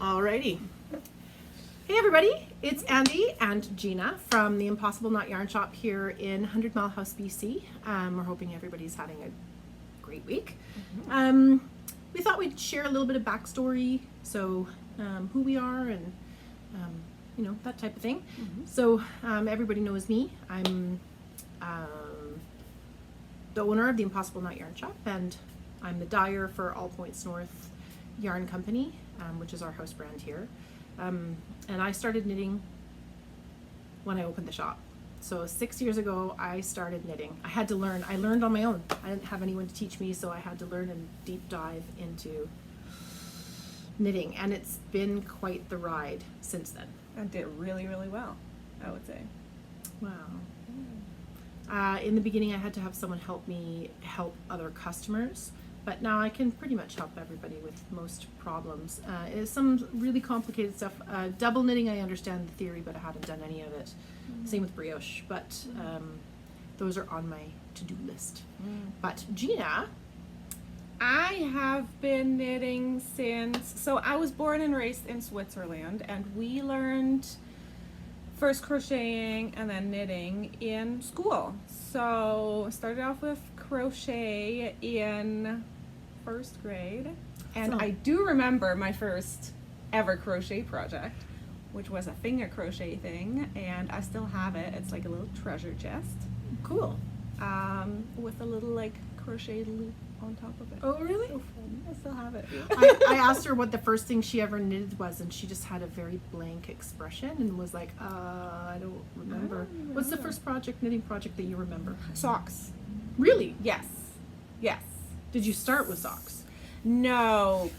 Alrighty. Hey everybody, it's Andie and Gina from the Impossible Knot Yarn Shop here in 100 Mile House, BC. We're hoping everybody's having a great week. We thought we'd share a little bit of backstory, so who we are and you know, that type of thing. So everybody knows me. I'm the owner of the Impossible Knot Yarn Shop, and I'm the dyer for All Points North Yarn Company, which is our house brand here. And I started knitting when I opened the shop. So 6 years ago, I started knitting. I had to learn. I learned on my own. I didn't have anyone to teach me, so I had to learn and deep dive into knitting. And it's been quite the ride since then. And did really, really well, I would say. Wow. In the beginning, I had to have someone help me help other customers. But now I can pretty much help everybody with most problems. It's some really complicated stuff. Double knitting, I understand the theory, but I haven't done any of it. Same with brioche, but those are on my to-do list. But Gina? I have been knitting since, so I was born and raised in Switzerland, and we learned first crocheting and then knitting in school. So I started off with crochet in first grade, and I do remember my first ever crochet project, which was a finger crochet thing, and I still have it. It's like a little treasure chest. Cool. With a little like crochet loop on top of it. Oh, really? So fun. I still have it. I asked her what the first thing she ever knitted was, and she just had a very blank expression and was like, I don't remember. What's the first knitting project that you remember? Socks. Really? Yes. Yes. Did you start with socks? No,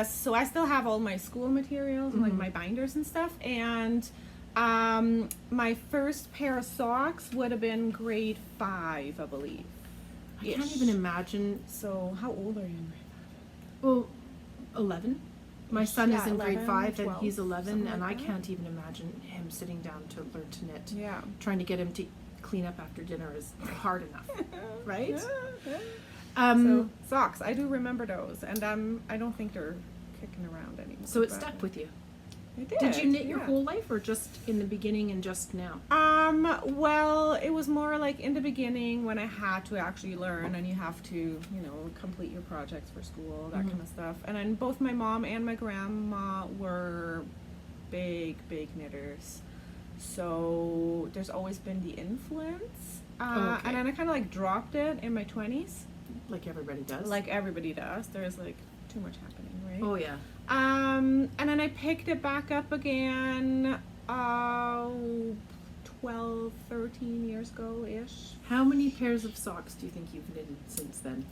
so I still have all my school materials and like my binders and stuff, and my first pair of socks would have been grade 5, I believe. I can't even imagine. So how old are you in grade 5? Well, 11. My son is in 11, grade 5 and 12, he's 11, and like I that. can't even imagine him sitting down to learn to knit. Yeah. Trying to get him to clean up after dinner is hard enough, right? So socks, I do remember those, and I don't think they're kicking around anymore. So it stuck with you. It did. Did you knit your whole life, or just in the beginning and just now? Well, it was more like in the beginning when I had to actually learn, and you have to, you know, complete your projects for school, that kind of stuff. And then both my mom and my grandma were big knitters. So there's always been the influence. And then I kind of like dropped it in my 20s. Like everybody does. Like everybody does. There's like too much happening, right? Oh yeah. And then I picked it back up again 12, 13 years ago-ish. How many pairs of socks do you think you've knitted since then?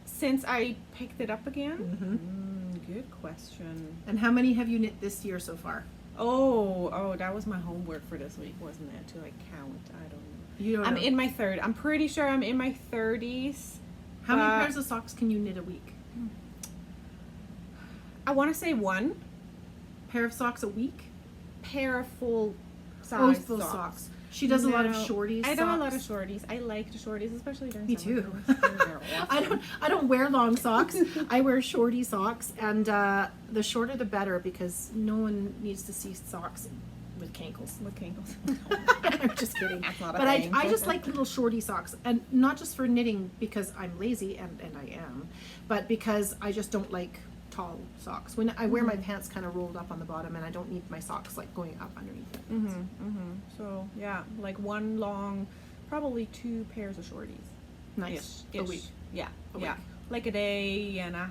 Since I picked it up again? Good question. And how many have you knit this year so far? Oh, that was my homework for this week, wasn't it? To like count. I don't know. You don't I'm know. in my third. I'm pretty sure I'm in my 30s. How many pairs of socks can you knit a week? I want to say 1 Pair of socks a week? pair of full size Oh, full socks. She does a lot of shorties. I do a lot of shorties. I like the shorties, especially during Me summer. too. They're awesome. I don't wear long socks. I wear shorty socks, and the shorter the better, because no one needs to see socks with cankles. With cankles. I'm just kidding. That's not a But thing. I just like little shorty socks, and not just for knitting because I'm lazy, and I am, but because I just don't like tall socks. When I wear my pants kind of rolled up on the bottom, and I don't need my socks like going up underneath it. So yeah, like 1 long, probably 2 pairs of shorties. Nice. Ish. A week. Yeah. A Yeah. week. Like a day and a.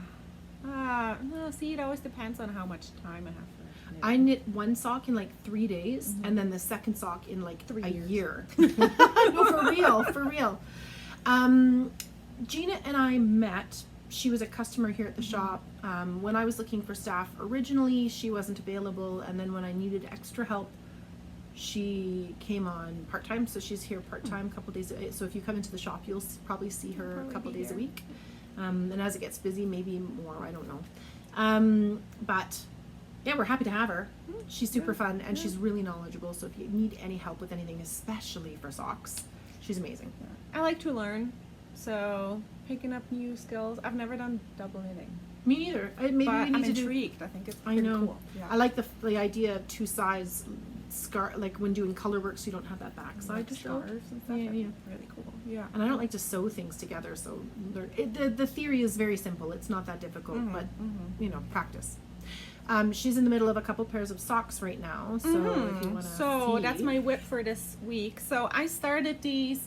See, it always depends on how much time I have for knitting. I knit 1 sock in like 3 days, and then the second sock in like 3 a years. year. No, for real. Gina and I met. She was a customer here at the shop. When I was looking for staff originally, she wasn't available, and then when I needed extra help, she came on part-time, so she's here part-time a couple days. So if you come into the shop, you'll probably see her a couple days a week. And as it gets busy, maybe more, I don't know. But yeah, we're happy to have her. She's super fun, and she's really knowledgeable, so if you need any help with anything, especially for socks, she's amazing. I like to learn, so picking up new skills. I've never done double knitting. Me neither. Maybe but we need I'm to do. intrigued. I think it's I pretty know. cool. Yeah. I like the idea of two sides scarf, like when doing color work, so you don't have that back side to show. Scarves and stuff. Yeah, That'd be yeah. really cool. Yeah. And I don't like to sew things together, so the theory is very simple. It's not that difficult, but you know, practice. She's in the middle of a couple pairs of socks right now, so if you want to So see. that's my whip for this week. So I started these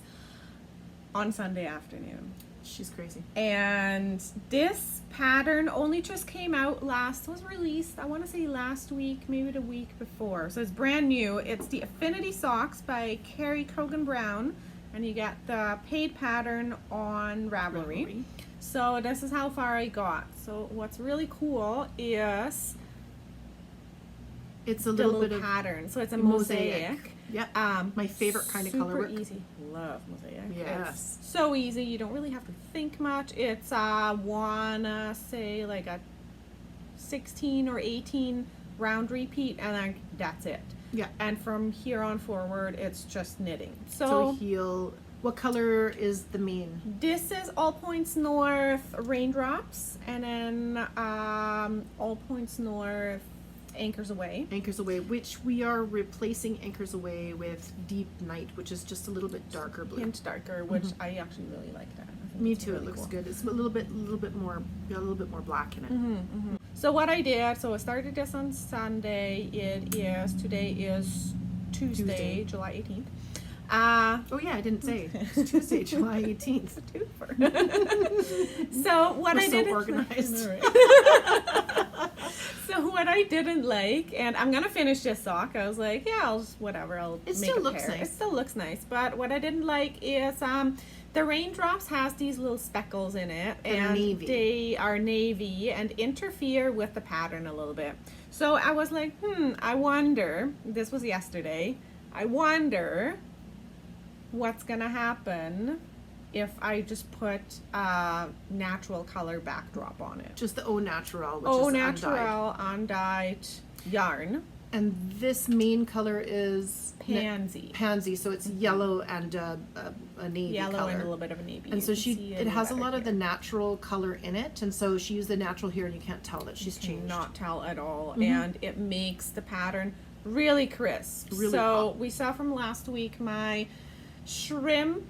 on Sunday afternoon. She's crazy. And this pattern only just came out was released, I want to say last week, maybe the week before. So it's brand new. It's the Affinity Socks by Kerry, Cogan Brown. And you get the paid pattern on Ravelry. So this is how far I got. So what's really cool is It's a the little bit little of pattern. So it's a mosaic. mosaic. Yep. My favorite kind of color work. Super easy. Love mosaic. Yes. It's so easy. You don't really have to think much. It's wanna say like a 16 or 18 round repeat, and then that's it. Yeah. And from here on forward, it's just knitting. So heel. What color is the main? This is All Points North Raindrops, and then All Points North Anchors Away. Anchors Away, which we are replacing Anchors Away with Deep Night, which is just a little bit darker blue. Hint darker, which I actually really like that. I think Me it's too. really It looks cool. good. It's a little bit more, got a little bit more black in it. So what I did, so I started this on Sunday. Today is Tuesday. July 18th. Oh yeah, I didn't say. It's Tuesday, July 18th. So what We're I so did organized. So what I didn't like, and I'm gonna finish this sock. I was like, yeah, I'll It make still a looks pair. nice. It still looks nice, but what I didn't like is the Raindrops has these little speckles in it, That are and navy. they are navy and interfere with the pattern a little bit. So I was like, I wonder. This was yesterday. I wonder what's gonna happen if I just put a natural color backdrop on it. Just the Au Naturel, which Au is Naturel undyed yarn. And this main color is Pansy. Pansy, so it's yellow and a navy Yellow color. and a little bit of a navy. And You so can see it in has a better lot of the here. natural color in it, and so she used the natural here, and you can't tell that she's changed. Not tell at all, and it makes the pattern really crisp. Really so pop. we saw from last week my shrimp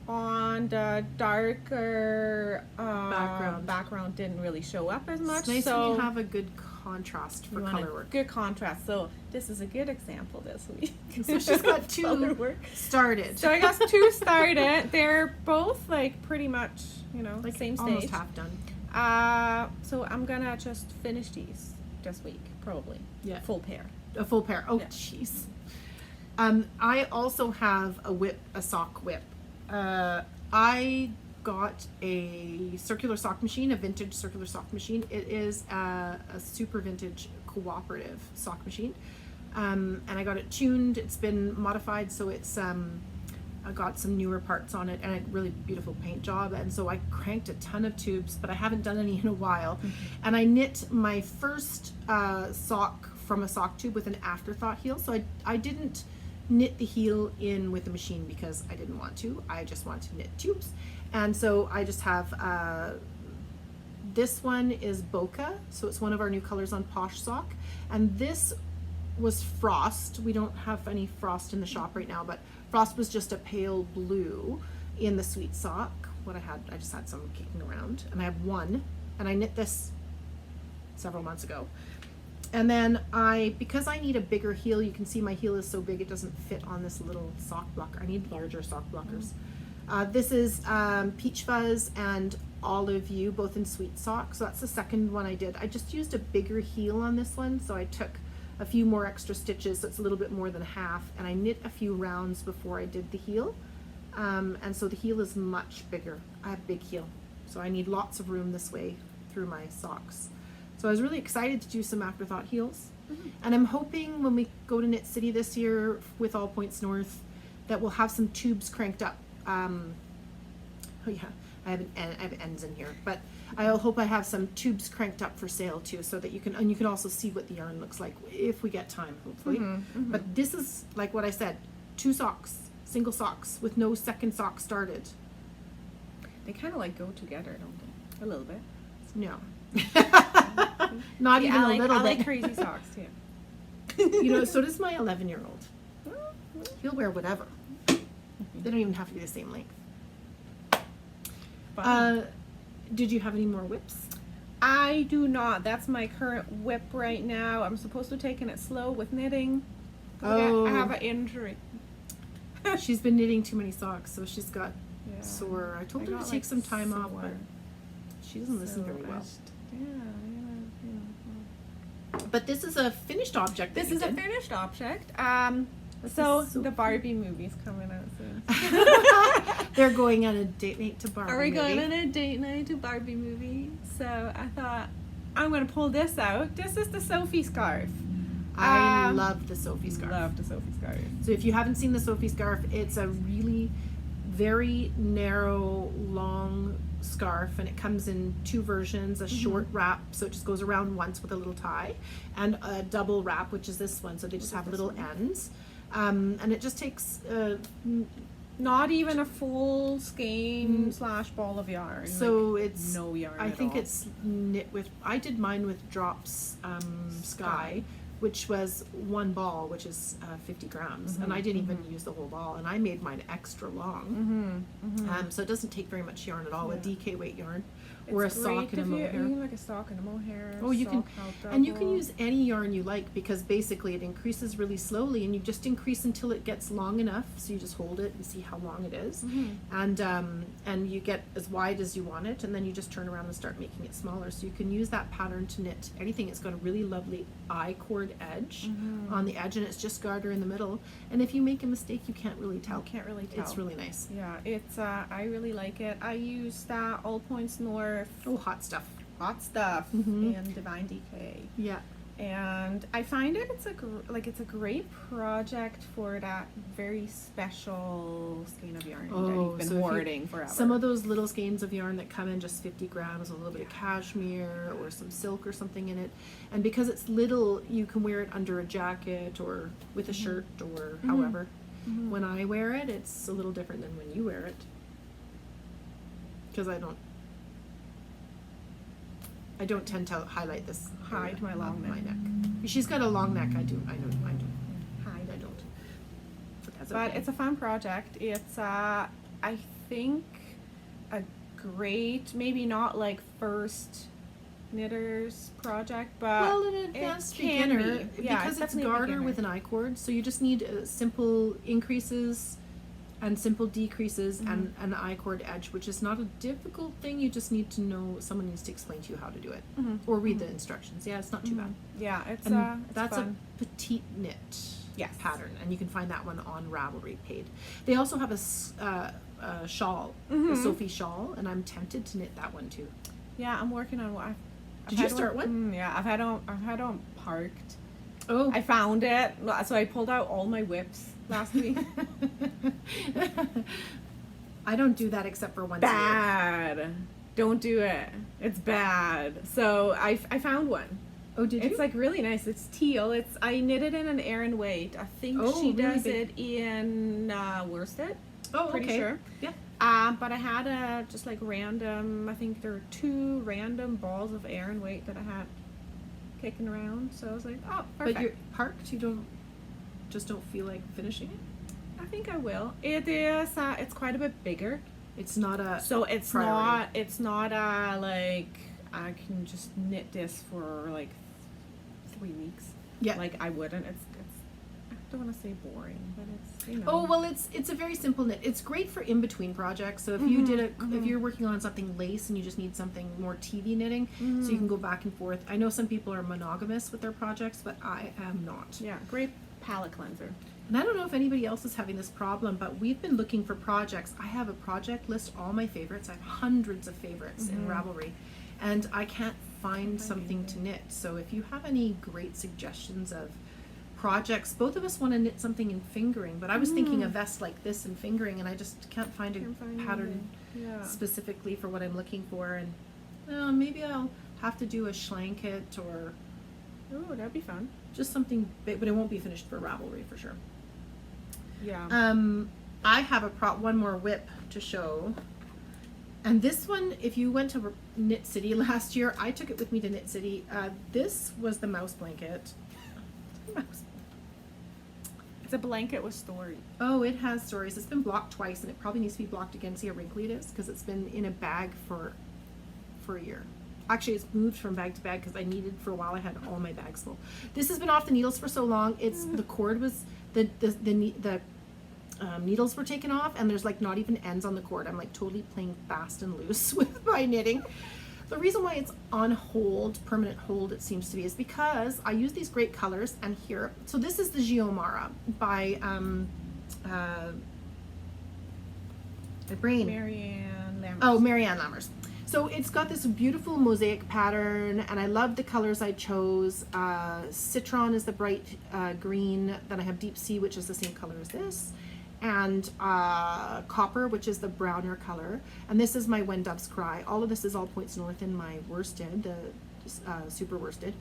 on the darker background didn't really show up as much. It's nice so when you have a good contrast for you want color a work. good contrast. So this is a good example this week. So she's got Color two work. started. So I got two started. They're both like pretty much, like same stage. almost half done. So I'm gonna just finish these this week, probably. Yeah. Full pair. A full pair. Oh, Yeah. jeez. I also have a sock whip. I got a circular sock machine, a vintage circular sock machine. It is a super vintage cooperative sock machine. And I got it tuned. It's been modified, so it's I got some newer parts on it and a really beautiful paint job. And so I cranked a ton of tubes, but I haven't done any in a while. And I knit my first sock from a sock tube with an afterthought heel. So I didn't knit the heel in with the machine because I didn't want to. I just wanted to knit tubes. And so I just have this one is Bokeh, so it's one of our new colors on Posh Sock. And this was Frost. We don't have any Frost in the shop right now, but Frost was just a pale blue in the Sweet Sock. I just had some kicking around, and I have one, and I knit this several months ago. And then because I need a bigger heel, you can see my heel is so big it doesn't fit on this little sock blocker. I need larger sock blockers. This is Peach Fuzz and Olive You, both in Sweet Sock. So that's the second one I did. I just used a bigger heel on this one, so I took a few more extra stitches, so it's a little bit more than half, and I knit a few rounds before I did the heel. And so the heel is much bigger. I have a big heel, so I need lots of room this way through my socks. So I was really excited to do some afterthought heels. And I'm hoping when we go to Knit City this year with All Points North that we'll have some tubes cranked up. Oh yeah, I have ends in here, but I hope I have some tubes cranked up for sale too, so that you can also see what the yarn looks like if we get time, hopefully. But this is like what I said, 2 socks, single socks with no second sock started. They kind of like go together, don't they? A little bit. No. Not even a little I like bit. crazy socks too. You know, so does my 11-year-old. He'll wear whatever. They don't even have to be the same length. Did you have any more whips? I do not. That's my current whip right now. I'm supposed to be taking it slow with knitting. I have an injury. She's been knitting too many socks, so she's got Yeah. sore. I told her got, to take some time off, sore. but she doesn't listen very well. But this is a finished object. This is a finished object. This So is so the Barbie movie's coming out soon. They're going on a date night to Barbie. Are we going movie. on a date night to Barbie movie? So I thought I'm gonna pull this out. This is the Sophie Scarf. I love the Sophie Scarf. Love the Sophie Scarf. So if you haven't seen the Sophie Scarf, it's a really very narrow, long scarf, and it comes in two versions: a short wrap, so it just goes around once with a little tie, and a double wrap, which is this one. So they just have little ends, and it just takes. Not even a full skein / ball of yarn. So like, it's no yarn. I at think all. it's knit with. I did mine with Drops Sky, which was one ball, which is 50 grams, and I didn't even use the whole ball, and I made mine extra long. So it doesn't take very much yarn at all with DK weight yarn, or a It's sock great and a if mohair. you like a sock and a mohair. Oh, you can, sock held and you can double. use any yarn you like, because basically it increases really slowly, and you just increase until it gets long enough. So you just hold it and see how long it is, and you get as wide as you want it, and then you just turn around and start making it smaller. So you can use that pattern to knit anything. It's got a really lovely I-cord edge on the edge, and it's just garter in the middle. And if you make a mistake, you can't really tell. Can't really tell. It's really nice. Yeah, it's I really like it. I use that All Points North Oh, hot stuff. hot stuff and Divine DK, Yeah. and I find it's a great project for that very special skein of yarn that Oh, you've been so if you- hoarding forever. Some of those little skeins of yarn that come in just 50 grams, a little bit of cashmere or some silk or something in it. And because it's little, you can wear it under a jacket or with a shirt or however. When I wear it, it's a little different than when you wear it. Because I don't tend to highlight this. Hide area my long of neck. My neck. She's got a long neck. I do. Hide. I don't. But that's But okay. it's a fun project. It's I think a great, maybe not like first knitters project, but Well, an advanced can beginner, be. Yeah, because it's definitely a garter beginner. with an I-cord, so you just need simple increases and simple decreases and an I-cord edge, which is not a difficult thing. You just need to know, someone needs to explain to you how to do it, or read the instructions. Yeah, it's not too bad. Yeah, it's And it's that's fun. a Petite Knit Yes. pattern, and you can find that one on Ravelry paid. They also have a shawl, a Sophie shawl, and I'm tempted to knit that one too. Yeah, I'm working on one. Did you start one? Yeah, I've had on parked. Oh, I found it, so I pulled out all my whips last week. I don't do that except for once a year. Bad. Don't do it. It's bad. So I found one. Oh, did you? It's like really nice. It's teal. I knitted in an Erin Weight. I think Oh, she really does big. it in worsted. Oh, Pretty okay. sure. Yeah. But I had just like random. I think there were 2 random balls of Erin Weight that I had kicking around. So I was like, oh, perfect. But you're parked. You don't feel like finishing it. I think I will. It is. It's quite a bit bigger. It's not a. So it's priority. It's not like I can just knit this for like 3 weeks. Yeah. Like I wouldn't. It's I don't want to say boring, but it's, you know. Oh well, it's a very simple knit. It's great for in between projects. So if you did if you're working on something lace and you just need something more TV knitting, so you can go back and forth. I know some people are monogamous with their projects, but I am not. Yeah, great palette cleanser. And I don't know if anybody else is having this problem, but we've been looking for projects. I have a project list, all my favorites. I have hundreds of favorites in Ravelry, and I can't find something to knit. So if you have any great suggestions of projects, both of us want to knit something in fingering, but I was thinking a vest like this in fingering, and I just can't find a pattern Yeah. specifically for what I'm looking for. And maybe I'll have to do a schlanket or Oh, that'd be fun. just something big, but it won't be finished for Ravelry for sure. Yeah. I have one more whip to show, And this one, if you went to Knit City last year, I took it with me to Knit City. This was the mouse blanket. It's a blanket with story. Oh, it has stories. It's been blocked twice, and it probably needs to be blocked again. See how wrinkly it is? Because it's been in a bag for a year. Actually, it's moved from bag to bag because I needed, for a while, I had all my bags full. This has been off the needles for so long. It's the cord was the needles were taken off, and there's like not even ends on the cord. I'm like totally playing fast and loose with my knitting. The reason why it's on hold, permanent hold it seems to be, is because I use these great colors, and here, so this is the Xiomara by my brain. Mary-Ann Lammers. Oh, Mary-Ann Lammers. So it's got this beautiful mosaic pattern, and I love the colors I chose. Citron is the bright green. Then I have Deep Sea, which is the same color as this. And Copper, which is the browner color. And this is my When Doves Cry. All of this is all points north in my worsted, the super worsted.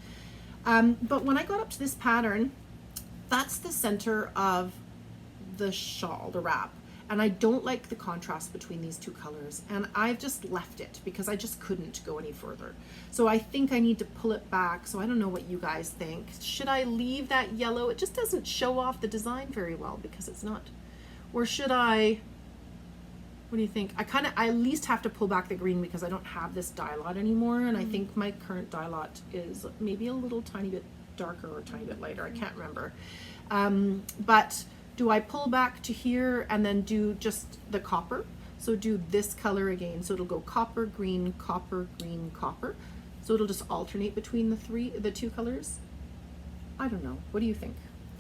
But when I got up to this pattern, that's the center of the shawl, the wrap. And I don't like the contrast between these two colors, and I've just left it because I just couldn't go any further. So I think I need to pull it back. So I don't know what you guys think. Should I leave that yellow? It just doesn't show off the design very well because it's not. Or should I, what do you think? I at least have to pull back the green because I don't have this dye lot anymore, and I think my current dye lot is maybe a little tiny bit darker or a tiny bit lighter. I can't remember. But do I pull back to here and then do just the copper? So do this color again. So it'll go copper, green, copper, green, copper. So it'll just alternate between the two colors. I don't know. What do you think?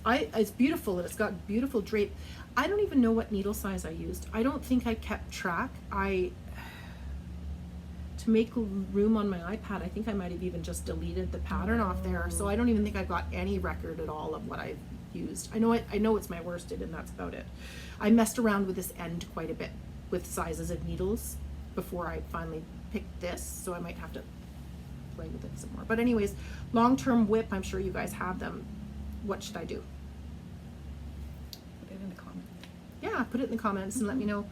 It's beautiful, and it's got beautiful drape. I don't even know what needle size I used. I don't think I kept track. To make room on my iPad, I think I might have even just deleted the pattern off there. So I don't even think I got any record at all of what I've used. I know it's my worsted, and that's about it. I messed around with this end quite a bit with sizes of needles before I finally picked this, so I might have to play with it some more. But anyways, long-term whip, I'm sure you guys have them. What should I do? Put it in the comments. Yeah, put it in the comments and let me know.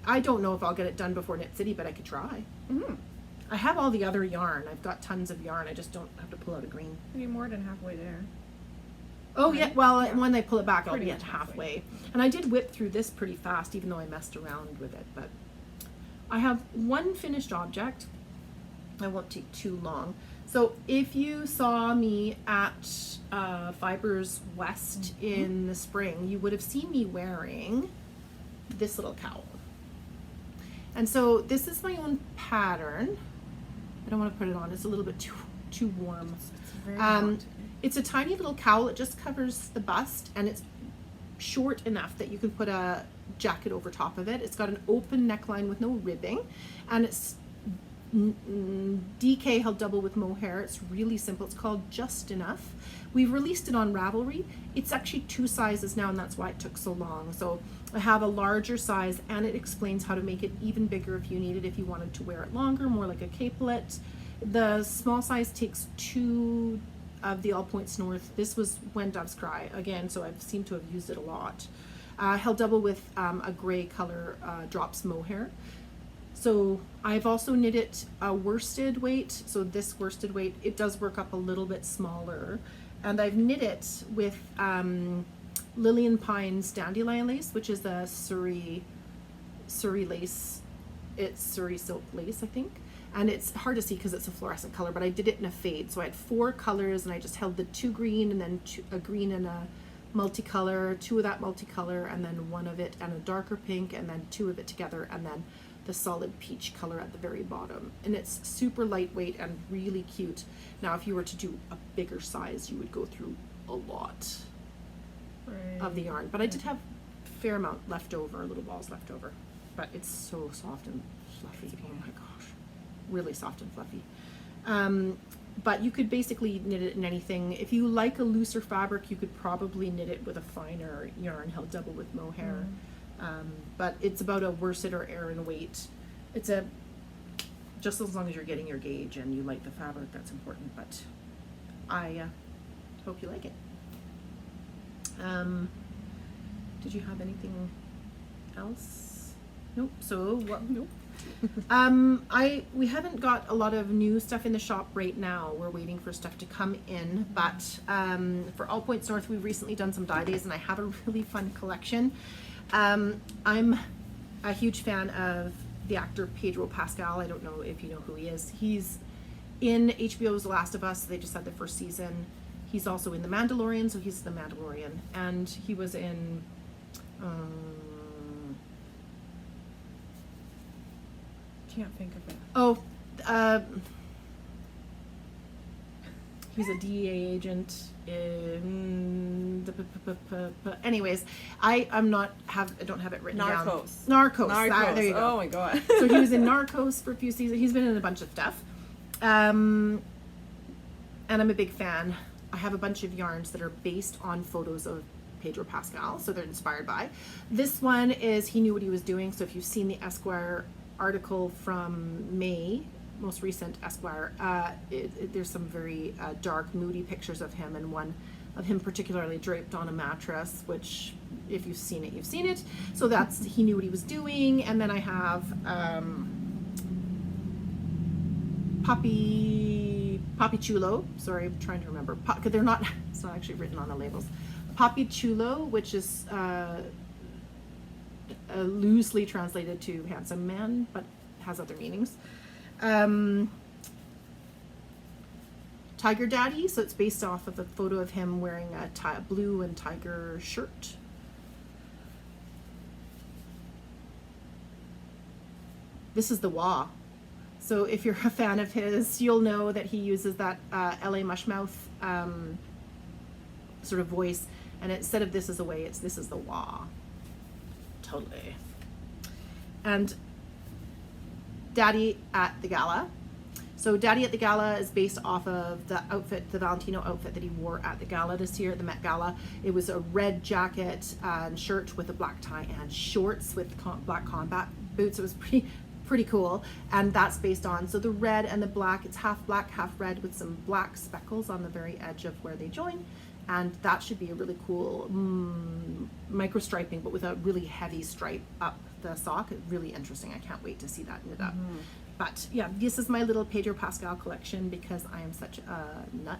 I don't know if I'll get it done before Knit City, but I could try. I have all the other yarn. I've got tons of yarn. I just don't have to pull out a green. You're more than halfway there. Oh, Right? yeah, well, Yeah. when I pull it back, I'll Pretty be much at halfway. halfway. And I did whip through this pretty fast, even though I messed around with it. But I have one finished object. I won't take too long. So if you saw me at Fibers West in the spring, you would have seen me wearing this little cowl. And so this is my own pattern. I don't want to put it on. It's a little bit too warm. It's very hot. It's a tiny little cowl. It just covers the bust, and it's short enough that you can put a jacket over top of it. It's got an open neckline with no ribbing, and it's DK held double with mohair. It's really simple. It's called Just Enough. We've released it on Ravelry. It's actually 2 sizes now, and that's why it took so long. So I have a larger size, and it explains how to make it even bigger if you need it, if you wanted to wear it longer, more like a capelet. The small size takes 2 of the All Points North. This was When Doves Cry again, so I seem to have used it a lot. Held double with a gray color drops mohair. So I've also knit it a worsted weight. So this worsted weight, it does work up a little bit smaller. And I've knit it with Lillian Pine's Dandelion lace, which is the Surrey lace. It's Surrey silk lace, I think. And it's hard to see because it's a fluorescent color, but I did it in a fade. So I had 4 colors, and I just held the 2 green, and then a green and a multicolor, 2 of that multicolor, and then 1 of it and a darker pink, and then 2 of it together, and then the solid peach color at the very bottom. And it's super lightweight and really cute. Now, if you were to do a bigger size, you would go through a lot of the yarn. But I did have a fair amount left over, little balls left over. But it's so soft and fluffy. Oh my gosh. Really soft and fluffy. But you could basically knit it in anything. If you like a looser fabric, you could probably knit it with a finer yarn held double with mohair. But it's about a worsted or Aran weight. It's just as long as you're getting your gauge and you like the fabric, that's important. But I hope you like it. Did you have anything else? Nope. So what? Nope. We haven't got a lot of new stuff in the shop right now. We're waiting for stuff to come in, but for All Points North, we've recently done some dye days, and I have a really fun collection. I'm a huge fan of the actor Pedro Pascal. I don't know if you know who he is. He's in HBO's The Last of Us. They just had the first season. He's also in The Mandalorian, so he's the Mandalorian, and he was in Can't think of it. He's a DEA agent in anyways, I don't have it written down. Narcos. There you go. Oh my god. So he was in Narcos for a few seasons. He's been in a bunch of stuff. And I'm a big fan. I have a bunch of yarns that are based on photos of Pedro Pascal, so they're inspired by. This one is He Knew What He Was Doing. So if you've seen the Esquire article from May, most recent Esquire, there's some very dark, moody pictures of him, and one of him particularly draped on a mattress, which if you've seen it, you've seen it. So that's He Knew What He Was Doing. And then I have Papi Chulo. Sorry, I'm trying to remember. Because it's not actually written on the labels. Papi Chulo, which is loosely translated to handsome man, but has other meanings. Tiger Daddy, so it's based off of a photo of him wearing a blue and tiger shirt. This is the Wah. So if you're a fan of his, you'll know that he uses that LA Mushmouth sort of voice, and instead of this is the way, it's this is the Wah. Totally. And Daddy at the Gala. So Daddy at the Gala is based off of the outfit, the Valentino outfit that he wore at the gala this year, at the Met Gala. It was a red jacket and shirt with a black tie and shorts with black combat boots. It was pretty cool, and that's based on, so the red and the black, it's half black, half red with some black speckles on the very edge of where they join, and that should be a really cool micro striping, but with a really heavy stripe up the sock. Really interesting. I can't wait to see that knit up. But yeah, this is my little Pedro Pascal collection because I am such a nut,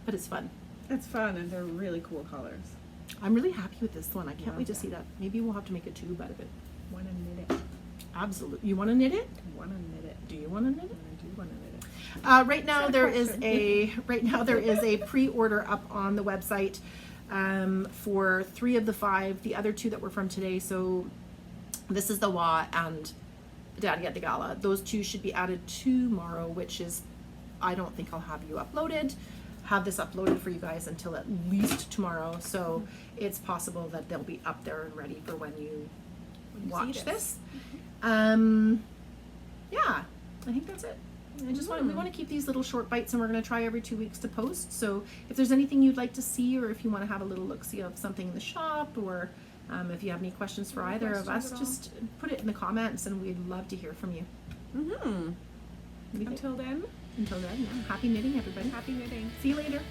but it's fun. It's fun, and they're really cool colors. I'm really happy with this one. I can't wait to see that. Maybe we'll have to make a tube out of it. Want to knit it? Absolutely. You want to knit it? I want to knit it. Do you want to knit it? I do want to knit it. Right now there is a pre-order up on the website for 3 of the 5. The other 2 that were from today. So this is the Wah and Daddy at the Gala. Those 2 should be added tomorrow, which is, I don't think I'll have this uploaded for you guys until at least tomorrow. So it's possible that they'll be up there and ready for when you watch this. Yeah, I think that's it. We want to keep these little short bites, and we're going to try every 2 weeks to post. So if there's anything you'd like to see, or if you want to have a little look-see of something in the shop, or if you have any questions for either of us, just put it in the comments, and we'd love to hear from you. Until then, yeah. Happy knitting, everybody. Happy knitting. See you later.